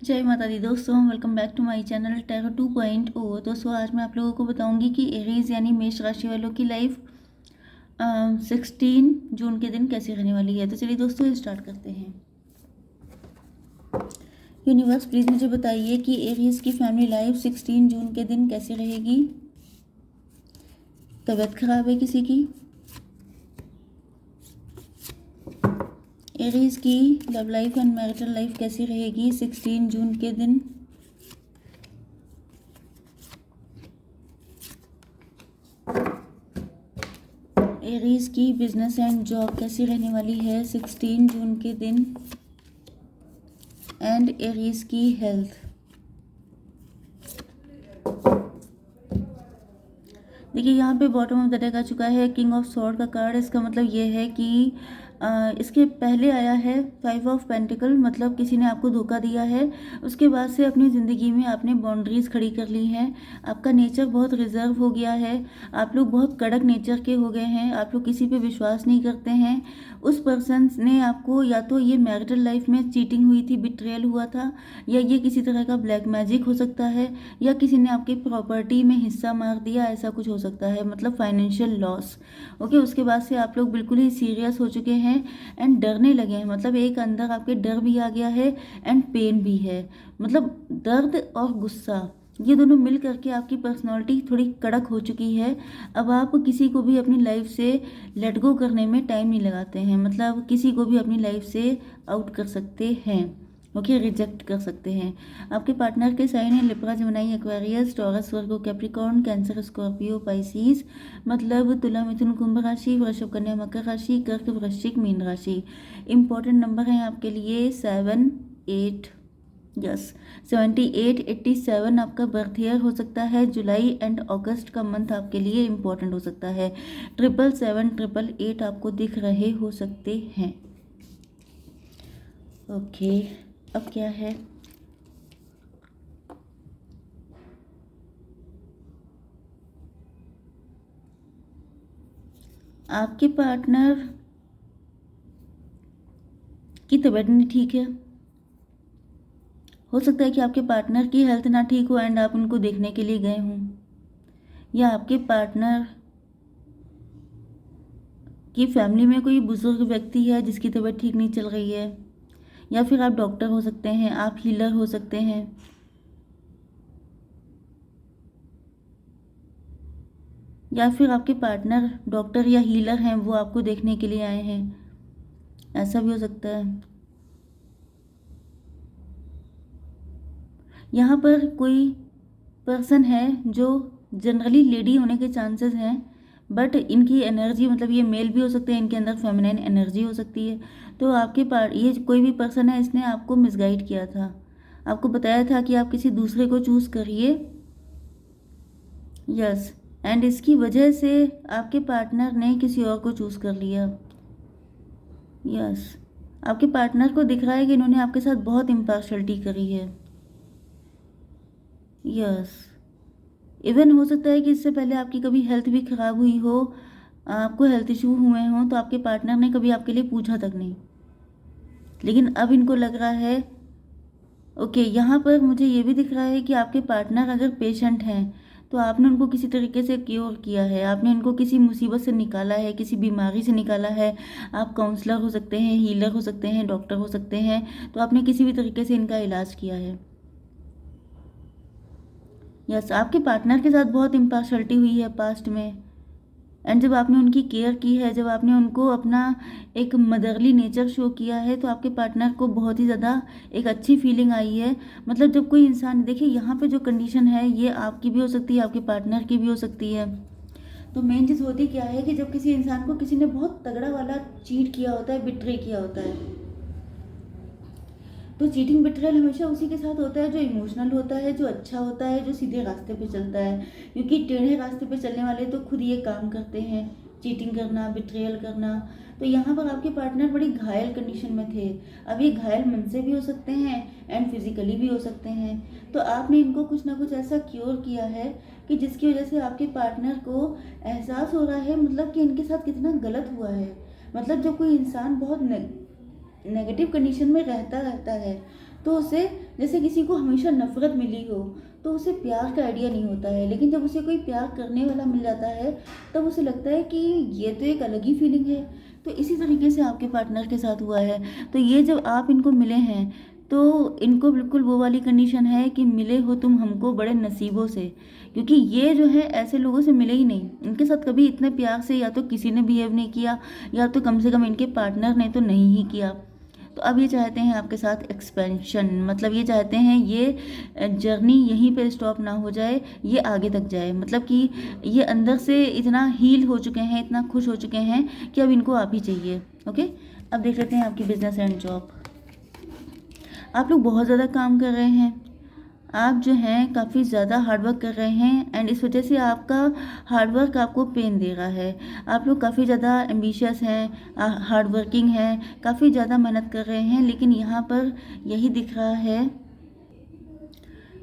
जय माता दी दोस्तों, welcome back to my channel tarot 2.0। दोस्तों आज मैं आप लोगों को बताऊंगी कि एरीज यानी मेष राशि वालों की लाइफ 16 जून के दिन कैसी रहने वाली है। तो चलिए दोस्तों स्टार्ट करते हैं। यूनिवर्स प्लीज़ मुझे बताइए कि एरीज की फैमिली लाइफ 16 जून के दिन कैसी रहेगी। तबीयत खराब है किसी की? एरीज की love life and marital life कैसी रहेगी 16 जून के दिन? एरीज की बिजनेस एंड जॉब कैसी रहने वाली है 16 जून के दिन? एंड एरीज की हेल्थ। देखिए यहाँ पे बॉटम ऑफ द डेक आ चुका है किंग ऑफ स्वॉर्ड का कार्ड। इसका मतलब ये है कि इसके पहले आया है 5 ऑफ पेंटिकल, मतलब किसी ने आपको धोखा दिया है। उसके बाद से अपनी ज़िंदगी में आपने बाउंड्रीज़ खड़ी कर ली हैं। आपका नेचर बहुत रिजर्व हो गया है। आप लोग बहुत कड़क नेचर के हो गए हैं। आप लोग किसी पे विश्वास नहीं करते हैं। उस पर्सन ने आपको, या तो ये मैरिटल लाइफ में चीटिंग हुई थी, बिट्रेयल हुआ था, या ये किसी तरह का ब्लैक मैजिक हो सकता है, या किसी ने आपकी प्रॉपर्टी में हिस्सा मार दिया, ऐसा कुछ हो सकता है, मतलब फाइनेंशियल लॉस। ओके, उसके बाद से आप लोग बिल्कुल ही सीरियस हो चुके हैं एंड डरने लगे हैं। मतलब एक अंदर आपके डर भी आ गया है एंड पेन भी है। मतलब दर्द और गुस्सा ये दोनों मिल करके आपकी पर्सनालिटी थोड़ी कड़क हो चुकी है। अब आप किसी को भी अपनी लाइफ से लेट गो करने में टाइम नहीं लगाते हैं। मतलब किसी को भी अपनी लाइफ से आउट कर सकते हैं। ओके, रिजेक्ट कर सकते हैं। आपके पार्टनर के साइन है लिब्रा, जेमिनी, एक्वेरियस, टॉरस, वर्गो, कैप्रिकॉर्न, कैंसर, स्कॉर्पियो, पाइसिस। मतलब तुला, मिथुन, कुंभ राशि, वृषभ, कन्या, मकर राशि, कर्क, वृश्चिक, मीन राशि। इंपॉर्टेंट नंबर है आपके लिए 7, 8, यस 78, 87 आपका बर्थ ईयर हो सकता है। जुलाई एंड अगस्त का मंथ आपके लिए इम्पोर्टेंट हो सकता है। 777, 888 आपको दिख रहे हो सकते हैं। ओके, अब क्या है? आपके पार्टनर की तबीयत नहीं ठीक है। हो सकता है कि आपके पार्टनर की हेल्थ ना ठीक हो एंड आप उनको देखने के लिए गए हों, या आपके पार्टनर की फैमिली में कोई बुजुर्ग व्यक्ति है जिसकी तबीयत ठीक नहीं चल रही है, या फिर आप डॉक्टर हो सकते हैं, आप हीलर हो सकते हैं, या फिर आपके पार्टनर डॉक्टर या हीलर हैं, वो आपको देखने के लिए आए हैं, ऐसा भी हो सकता है। यहाँ पर कोई पर्सन है जो जनरली लेडी होने के चांसेस हैं, बट इनकी एनर्जी, मतलब ये मेल भी हो सकते हैं, इनके अंदर फेमिनाइन एनर्जी हो सकती है। तो आपके पास ये कोई भी पर्सन है, इसने आपको मिसगाइड किया था, आपको बताया था कि आप किसी दूसरे को चूज़ करिए। यस, एंड इसकी वजह से आपके पार्टनर ने किसी और को चूज़ कर लिया। यस, आपके पार्टनर को दिख रहा है कि इन्होंने आपके साथ बहुत इम्पार्शलिटी करी है। यस, इवन हो सकता है कि इससे पहले आपकी कभी हेल्थ भी ख़राब हुई हो, आपको हेल्थ इशू हुए हों, तो आपके पार्टनर ने कभी आपके लिए पूछा तक नहीं। लेकिन अब इनको लग रहा है, ओके, यहाँ पर मुझे ये भी दिख रहा है कि आपके पार्टनर अगर पेशेंट हैं तो आपने उनको किसी तरीके से क्योर किया है, आपने इनको किसी मुसीबत से निकाला है, किसी बीमारी से निकाला है। आप काउंसलर हो सकते हैं, हीलर हो सकते हैं, डॉक्टर हो सकते हैं, तो आपने किसी भी तरीके से इनका इलाज किया है। यस, आपके पार्टनर के साथ बहुत इम्पार्शलिटी हुई है पास्ट में, एंड जब आपने उनकी केयर की है, जब आपने उनको अपना एक मदरली नेचर शो किया है, तो आपके पार्टनर को बहुत ही ज़्यादा एक अच्छी फीलिंग आई है। मतलब जब कोई इंसान, देखिए यहाँ पे जो कंडीशन है ये आपकी भी हो सकती है, आपके पार्टनर की भी हो सकती है। तो मेन चीज़ होती क्या है कि जब किसी इंसान को किसी ने बहुत तगड़ा वाला चीट किया होता है, बिट्रे किया होता है, तो चीटिंग बिट्रेयल हमेशा उसी के साथ होता है जो इमोशनल होता है, जो अच्छा होता है, जो सीधे रास्ते पे चलता है। क्योंकि टेढ़े रास्ते पे चलने वाले तो खुद ये काम करते हैं, चीटिंग करना, बिट्रेयल करना। तो यहाँ पर आपके पार्टनर बड़ी घायल कंडीशन में थे। अब ये घायल मन से भी हो सकते हैं एंड फिजिकली भी हो सकते हैं। तो आपने इनको कुछ ना कुछ ऐसा क्योर किया है कि जिसकी वजह से आपके पार्टनर को एहसास हो रहा है, मतलब कि इनके साथ कितना गलत हुआ है। मतलब जब कोई इंसान बहुत नेगेटिव कंडीशन में रहता है तो उसे, जैसे किसी को हमेशा नफ़रत मिली हो तो उसे प्यार का आइडिया नहीं होता है, लेकिन जब उसे कोई प्यार करने वाला मिल जाता है तब उसे लगता है कि ये तो एक अलग ही फीलिंग है। तो इसी तरीके से आपके पार्टनर के साथ हुआ है। तो ये जब आप इनको मिले हैं तो इनको बिल्कुल वो वाली कंडीशन है कि मिले हो तुम हमको बड़े नसीबों से, क्योंकि ये जो है ऐसे लोगों से मिले ही नहीं। इनके साथ कभी इतने प्यार से या तो किसी ने बिहेव नहीं किया, या तो कम से कम इनके पार्टनर ने तो नहीं ही किया। तो अब ये चाहते हैं आपके साथ एक्सपेंशन, मतलब ये चाहते हैं ये जर्नी यहीं पे स्टॉप ना हो जाए, ये आगे तक जाए। मतलब कि ये अंदर से इतना हील हो चुके हैं, इतना खुश हो चुके हैं कि अब इनको आप ही चाहिए। ओके, अब देख लेते हैं आपकी बिजनेस एंड जॉब। आप लोग बहुत ज़्यादा काम कर रहे हैं, आप जो हैं काफ़ी ज़्यादा हार्डवर्क कर रहे हैं, एंड इस वजह से आपका हार्डवर्क आपको पेन दे रहा है। आप लोग काफ़ी ज़्यादा एम्बिशियस हैं, हार्ड वर्किंग हैं, काफ़ी ज़्यादा मेहनत कर रहे हैं, लेकिन यहाँ पर यही दिख रहा है।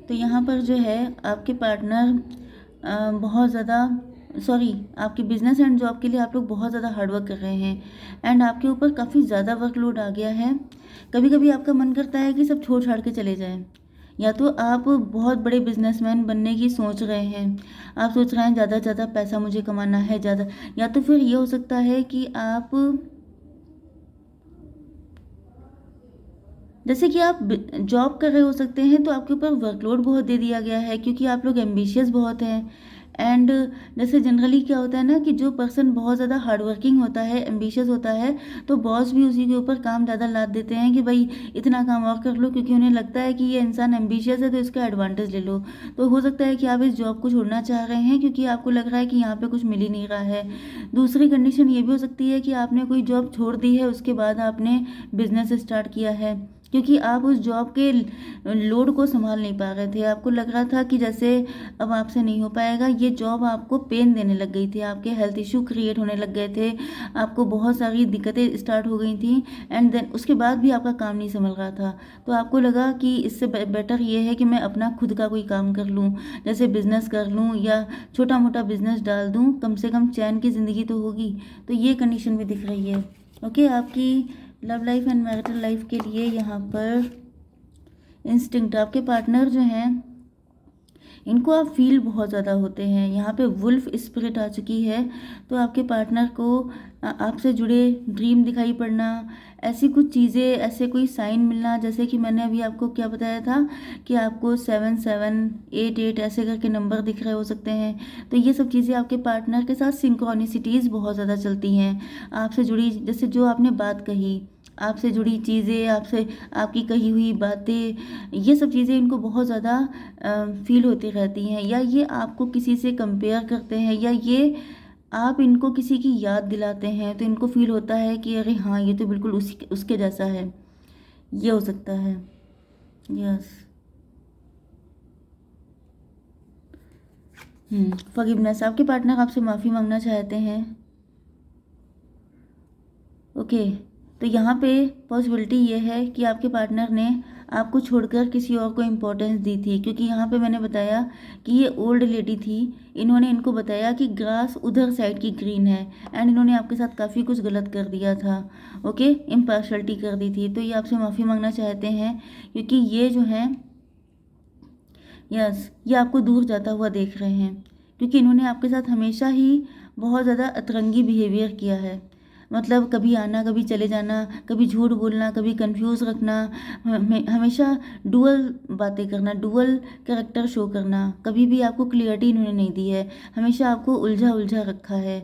तो यहाँ पर जो है आपके पार्टनर बहुत ज़्यादा, सॉरी, आपके बिजनेस एंड जॉब के लिए आप लोग बहुत ज़्यादा हार्डवर्क कर रहे हैं, एंड आपके ऊपर काफ़ी ज़्यादा वर्कलोड आ गया है। कभी कभी आपका मन करता है कि सब छोड़ छाड़ के चले जाएं, या तो आप बहुत बड़े बिजनेसमैन बनने की सोच रहे हैं, आप सोच रहे हैं ज़्यादा से ज़्यादा पैसा मुझे कमाना है ज़्यादा, या तो फिर ये हो सकता है कि आप, जैसे कि आप जॉब कर रहे हो सकते हैं तो आपके ऊपर वर्कलोड बहुत दे दिया गया है, क्योंकि आप लोग एम्बिशियस बहुत हैं। एंड जैसे जनरली क्या होता है ना कि जो पर्सन बहुत ज़्यादा हार्ड वर्किंग होता है, एम्बिशियस होता है, तो बॉस भी उसी के ऊपर काम ज़्यादा लाद देते हैं कि भाई इतना काम और कर लो, क्योंकि उन्हें लगता है कि ये इंसान एम्बिशियस है तो इसका एडवांटेज ले लो। तो हो सकता है कि आप इस जॉब को छोड़ना चाह रहे हैं क्योंकि आपको लग रहा है कि यहाँ पे कुछ मिल ही नहीं रहा है। दूसरी कंडीशन ये भी हो सकती है कि आपने कोई जॉब छोड़ दी है, उसके बाद आपने बिजनेस स्टार्ट किया है, क्योंकि आप उस जॉब के लोड को संभाल नहीं पा रहे थे। आपको लग रहा था कि जैसे अब आपसे नहीं हो पाएगा। ये जॉब आपको पेन देने लग गई थी, आपके हेल्थ इशू क्रिएट होने लग गए थे, आपको बहुत सारी दिक्कतें स्टार्ट हो गई थी, एंड देन उसके बाद भी आपका काम नहीं संभल रहा था। तो आपको लगा कि इससे बेटर ये है कि मैं अपना खुद का कोई काम कर लूँ, जैसे बिजनेस कर लूँ या छोटा मोटा बिजनेस डाल दूँ, कम से कम चैन की ज़िंदगी तो होगी। तो ये कंडीशन भी दिख रही है। ओके, आपकी love life and marital life के लिए यहाँ पर इंस्टिंक्ट, आपके पार्टनर जो हैं इनको आप फील बहुत ज़्यादा होते हैं। यहाँ पे वुल्फ स्पिरिट आ चुकी है, तो आपके पार्टनर को आपसे जुड़े ड्रीम दिखाई पड़ना, ऐसी कुछ चीज़ें, ऐसे कोई साइन मिलना, जैसे कि मैंने अभी आपको क्या बताया था कि आपको 7788 ऐसे करके नंबर दिख रहे हो सकते हैं। तो ये सब चीज़ें आपके पार्टनर के साथ सिंक्रोनिसिटीज़ बहुत ज़्यादा चलती हैं, आपसे जुड़ी, जैसे जो आपने बात कही, आपसे जुड़ी चीज़ें, आपसे आपकी कही हुई बातें, ये सब चीज़ें इनको बहुत ज़्यादा फील होती रहती हैं, या ये आपको किसी से कंपेयर करते हैं, या ये आप इनको किसी की याद दिलाते हैं, तो इनको फील होता है कि अरे हाँ ये तो बिल्कुल उसी उसके जैसा है। ये हो सकता है। यस। फॉरगिवनेस, आपके पार्टनर आपसे माफ़ी मांगना चाहते हैं। ओके, तो यहाँ पे पॉसिबिलिटी ये है कि आपके पार्टनर ने आपको छोड़कर किसी और को इम्पोर्टेंस दी थी, क्योंकि यहाँ पे मैंने बताया कि ये ओल्ड लेडी थी, इन्होंने इनको बताया कि ग्रास उधर साइड की ग्रीन है, एंड इन्होंने आपके साथ काफ़ी कुछ गलत कर दिया था। ओके, इम्पार्शलिटी कर दी थी, तो ये आपसे माफ़ी मांगना चाहते हैं, क्योंकि ये जो है, यस, ये आपको दूर जाता हुआ देख रहे हैं, क्योंकि इन्होंने आपके साथ हमेशा ही बहुत ज़्यादा अतरंगी बिहेवियर किया है। मतलब कभी आना, कभी चले जाना, कभी झूठ बोलना, कभी कंफ्यूज रखना, हमेशा डुअल बातें करना, डुअल कैरेक्टर शो करना, कभी भी आपको क्लियरिटी इन्होंने नहीं दी है, हमेशा आपको उलझा उलझा रखा है।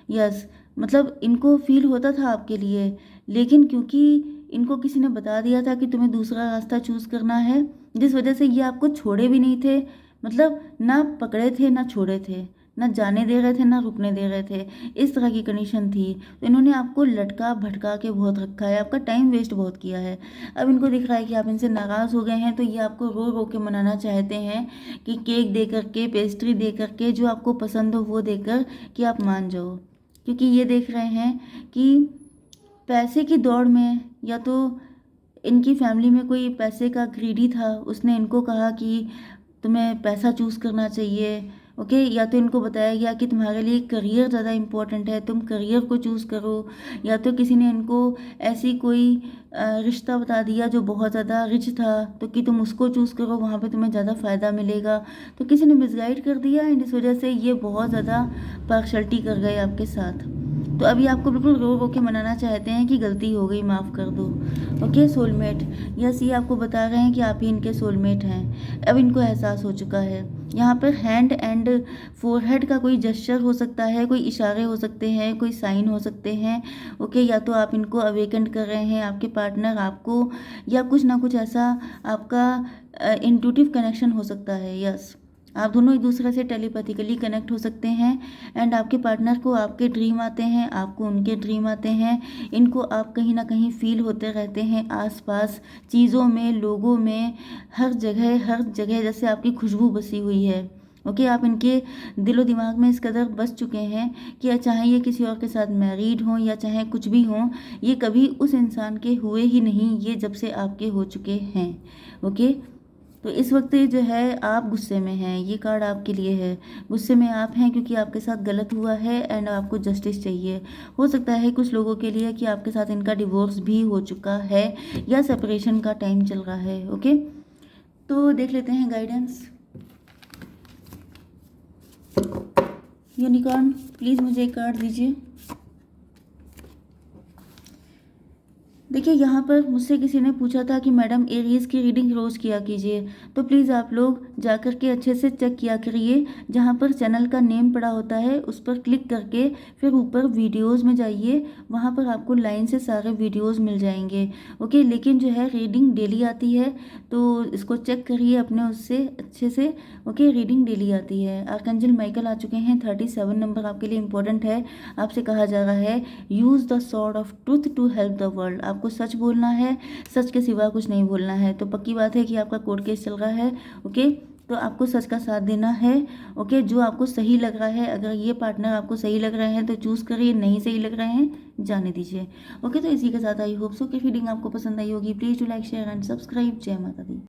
यस, मतलब इनको फील होता था आपके लिए, लेकिन क्योंकि इनको किसी ने बता दिया था कि तुम्हें दूसरा रास्ता चूज़ करना है, जिस वजह से ये आपको छोड़े भी नहीं थे, मतलब ना पकड़े थे ना छोड़े थे, ना जाने दे रहे थे ना रुकने दे रहे थे, इस तरह की कंडीशन थी। तो इन्होंने आपको लटका भटका के बहुत रखा है, आपका टाइम वेस्ट बहुत किया है। अब इनको दिख रहा है कि आप इनसे नाराज़ हो गए हैं, तो ये आपको रो रो के मनाना चाहते हैं कि केक दे करके, पेस्ट्री दे करके, जो आपको पसंद हो वो देकर कि आप मान जाओ, क्योंकि ये देख रहे हैं कि पैसे की दौड़ में, या तो इनकी फैमिली में कोई पैसे का ग्रीडी था, उसने इनको कहा कि तुम्हें पैसा चूज़ करना चाहिए, ओके, या तो इनको बताया गया कि तुम्हारे लिए करियर ज़्यादा इम्पोर्टेंट है, तुम करियर को चूज़ करो, या तो किसी ने इनको ऐसी कोई रिश्ता बता दिया जो बहुत ज़्यादा रिच था, तो कि तुम उसको चूज़ करो, वहाँ पे तुम्हें ज़्यादा फ़ायदा मिलेगा। तो किसी ने मिसगाइड कर दिया एंड इस वजह से ये बहुत ज़्यादा पार्शलिटी कर गए आपके साथ। तो अभी आपको बिल्कुल रो रो के मनाना चाहते हैं कि गलती हो गई, माफ़ कर दो। ओके, सोलमेट, यस, ये आपको बता रहे हैं कि आप ही इनके सोलमेट हैं। अब इनको एहसास हो चुका है। यहाँ पर हैंड एंड फोरहेड का कोई जेस्चर हो सकता है, कोई इशारे हो सकते हैं, कोई साइन हो सकते हैं। ओके, या तो आप इनको अवेकेंड कर रहे हैं, आपके पार्टनर आपको, या कुछ ना कुछ ऐसा आपका इंट्यूटिव कनेक्शन हो सकता है। यस, आप दोनों एक दूसरे से टेलीपैथिकली कनेक्ट हो सकते हैं एंड आपके पार्टनर को आपके ड्रीम आते हैं, आपको उनके ड्रीम आते हैं। इनको आप कहीं ना कहीं फील होते रहते हैं आसपास, चीज़ों में, लोगों में, हर जगह जैसे आपकी खुशबू बसी हुई है। ओके, आप इनके दिलो दिमाग में इस कदर बस चुके हैं कि चाहे ये किसी और के साथ मैरिड हों या चाहे कुछ भी हों, ये कभी उस इंसान के हुए ही नहीं, ये जब से आपके हो चुके हैं। ओके, तो इस वक्त जो है आप गुस्से में हैं, ये कार्ड आपके लिए है। गुस्से में आप हैं क्योंकि आपके साथ गलत हुआ है एंड आपको जस्टिस चाहिए। हो सकता है कुछ लोगों के लिए कि आपके साथ इनका डिवोर्स भी हो चुका है या सेपरेशन का टाइम चल रहा है। ओके, तो देख लेते हैं गाइडेंस। यूनिकॉर्न, प्लीज़ मुझे एक कार्ड दीजिए। देखिए, यहाँ पर मुझसे किसी ने पूछा था कि मैडम एरीज की रीडिंग रोज़ किया कीजिए, तो प्लीज़ आप लोग जाकर के अच्छे से चेक किया करिए। जहाँ पर चैनल का नेम पड़ा होता है उस पर क्लिक करके फिर ऊपर वीडियोस में जाइए, वहाँ पर आपको लाइन से सारे वीडियोस मिल जाएंगे। ओके, लेकिन जो है रीडिंग डेली आती है, तो इसको चेक करिए अपने उससे अच्छे से। ओके, रीडिंग डेली आती है। आर्कएंजल माइकल आ चुके हैं, 37 नंबर आपके लिए इंपॉर्टेंट है। आपसे कहा जा रहा है use the sword of truth to help the world. आपको सच बोलना है, सच के सिवा कुछ नहीं बोलना है। तो पक्की बात है कि आपका कोर्ट केस चल रहा है। ओके, तो आपको सच का साथ देना है। ओके, जो आपको सही लग रहा है, अगर ये पार्टनर आपको सही लग रहे हैं तो चूज़ करिए, नहीं सही लग रहे हैं जाने दीजिए। ओके, तो इसी के साथ आई होप सो कि फीडिंग आपको पसंद आई होगी। Please do like, share and subscribe. जय माता दी।